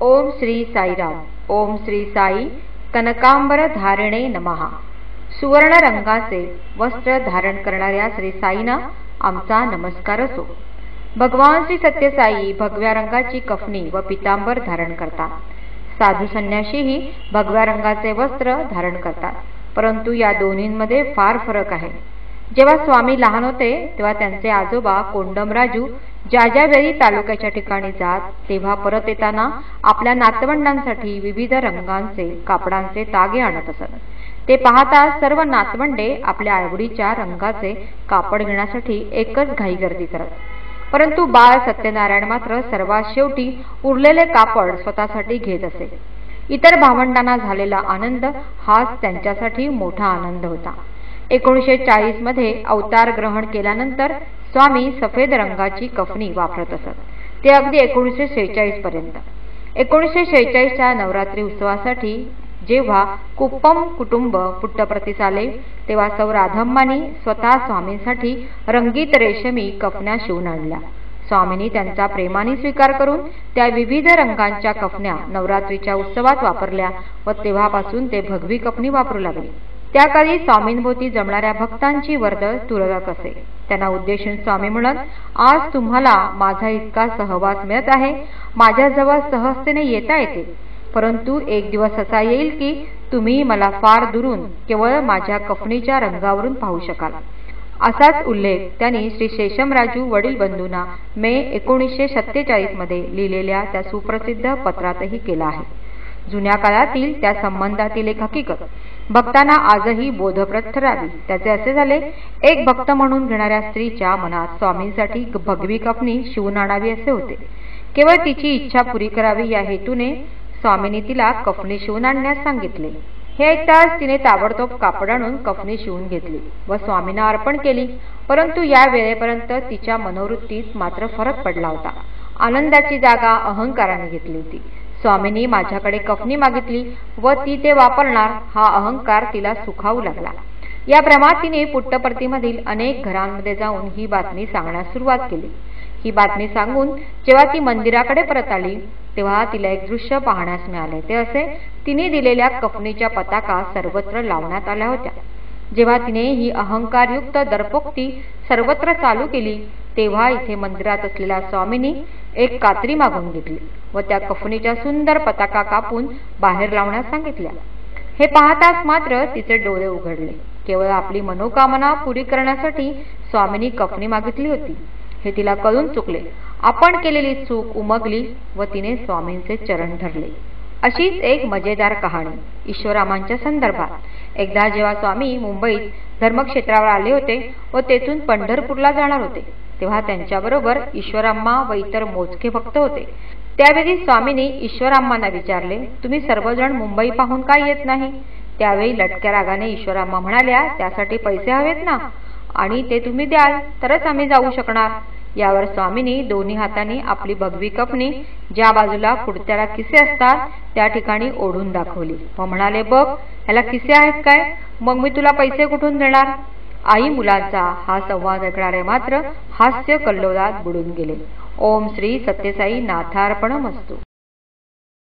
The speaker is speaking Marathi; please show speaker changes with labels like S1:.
S1: ओम श्री साईराम. ओम श्री साई कनकांबर धारणे नमः. सुवर्ण रंगाचे वस्त्र धारण करणाऱ्या श्री साईंना आमचा नमस्कार असो. भगवान श्री सत्यसाई भगव्या रंगाची कफनी व पितांबर धारण करतात. साधू संन्याशीही भगव्या रंगाचे वस्त्र धारण करतात, परंतु या दोन्हींमध्ये फार फरक आहे. जेव्हा स्वामी लहान होते तेव्हा त्यांचे आजोबा कोंडमराजू ज्या वेळी तालुक्याच्या ठिकाणी जात तेव्हा परत येताना आपल्या नातवंडांसाठी विविध रंगांचे कापडांचे तागे आणत असत. ते पाहता सर्व नातवंडे आपल्या आवडीच्या रंगाचे कापड घेण्यासाठी एकच घाईगर्दी करत, परंतु बाळ सत्यनारायण मात्र सर्वात शेवटी उरलेले कापड स्वतःसाठी घेत असे. इतर भावंडांना झालेला आनंद हाच त्यांच्यासाठी मोठा आनंद होता. 1940 मध्ये अवतार ग्रहण केल्यानंतर स्वामी सफेद रंगाची कफनी वापरत असत. ते अगदी 1946 पर्यंत. 1946च्या नवरात्री उत्सवासाठी जेव्हा कुप्पम कुटुंब पुट्टप्रतीस आले तेव्हा सौ राधम्मांनी स्वतः स्वामींसाठी रंगीत रेशमी कफन्या शिवून आणल्या. स्वामींनी त्यांचा प्रेमाने स्वीकार करून त्या विविध रंगांच्या कफन्या नवरात्रीच्या उत्सवात वापरल्या व तेव्हापासून ते भगवी कफनी वापरू लागले. त्या काळी स्वामींभोवती जमणाऱ्या भक्तांची वर्दळ तुरळक असे. त्यांना उद्देशून स्वामी म्हणत, आज तुम्हाला माझा इतका सहवास मिळत आहे, माझ्याजवळ सहजतेने येता येते, परंतु एक दिवस असा येईल की तुम्ही मला फार दुरून केवळ माझ्या कफनीच्या रंगावरून पाहू शकाल. असाच उल्लेख त्यांनी श्री शेषमराजू वडील बंधूंना मे 1947 मध्ये लिहिलेल्या त्या सुप्रसिद्ध पत्रातही केला आहे. जुन्या काळातील त्या संबंधातील एक हकीकत भक्तांना आजही बोधप्रद ठरावी. त्याचे असे झाले, एक भक्त म्हणून घेणाऱ्या स्त्रीच्या मनात स्वामींसाठी भगवी कफनी शिवून आणावी असे होते. केवळ तिची इच्छा पुरी करावी या हेतूने स्वामींनी तिला कफनी शिवून आणण्यास सांगितले. हे ऐकताच तिने ताबडतोब कापड आणून कफनी शिवून घेतली व स्वामींना अर्पण केली. परंतु या वेळेपर्यंत तिच्या मनोवृत्तीत मात्र फरक पडला होता. आनंदाची जागा अहंकाराने घेतली होती. स्वामींनी माझ्याकडे कफनी मागितली व ती ते वापरणार हा अहंकार तिला सुखावू लागला. या भ्रमात तिने पुट्टपर्तीमधील अनेक घरांमध्ये जाऊन ही बातमी सांगण्यास सुरुवात केली. ही बातमी सांगून जेव्हा ती मंदिराकडे परत आली तेव्हा तिला एक दृश्य पाहण्यास मिळाले. ते असे, तिने दिलेल्या कफनीच्या पताका सर्वत्र लावण्यात आल्या होत्या. जेव्हा तिने ही अहंकारयुक्त दर्पोक्ती सर्वत्र चालू केली तेव्हा इथे मंदिरात असलेल्या स्वामींनी एक कात्री मागून घेतली व त्या कफनीच्या सुंदर पताका कापून बाहेर लावण्यास सांगितल्या. हे पाहताच मात्र तिचे डोळे उघडले. केवळ आपली मनोकामना पुरी करण्यासाठी स्वामींनी कफनी मागितली होती हे तिला कळून चुकले. आपण केलेली चूक उमगली व तिने स्वामींचे चरण धरले. अशीच एक मजेदार कहाणी ईश्वरामांच्या संदर्भात. एकदा जेव्हा स्वामी मुंबईत धर्मक्षेत्रावर आले होते व तेथून पंढरपूरला जाणार होते तेव्हा त्यांच्याबरोबर ईश्वराम्मा व इतर मोजके भक्त होते. त्यावेळी स्वामींनी ईश्वराम्मांना विचारले, तुम्ही सर्वजण मुंबई पाहून का येत नाही? त्यावेळी लटक्या रागाने ईश्वराम्मा म्हणाल्या, त्यासाठी पैसे हवेत ना, आणि ते तुम्ही द्याल तरच आम्ही जाऊ शकणार. यावर स्वामींनी दोन्ही हातांनी आपली भगवी कफनी ज्या बाजूला कुडत्याला किसे असतात त्या ठिकाणी ओढून दाखवली व म्हणाले, बघ ह्याला किसे आहेत काय, मग मी तुला पैसे कुठून देणार? आई मुलांचा हा संवाद ऐकणारे मात्र हास्य कल्लोळात बुडून गेले. ओम श्री सत्यसाई नाथार्पणमस्तु.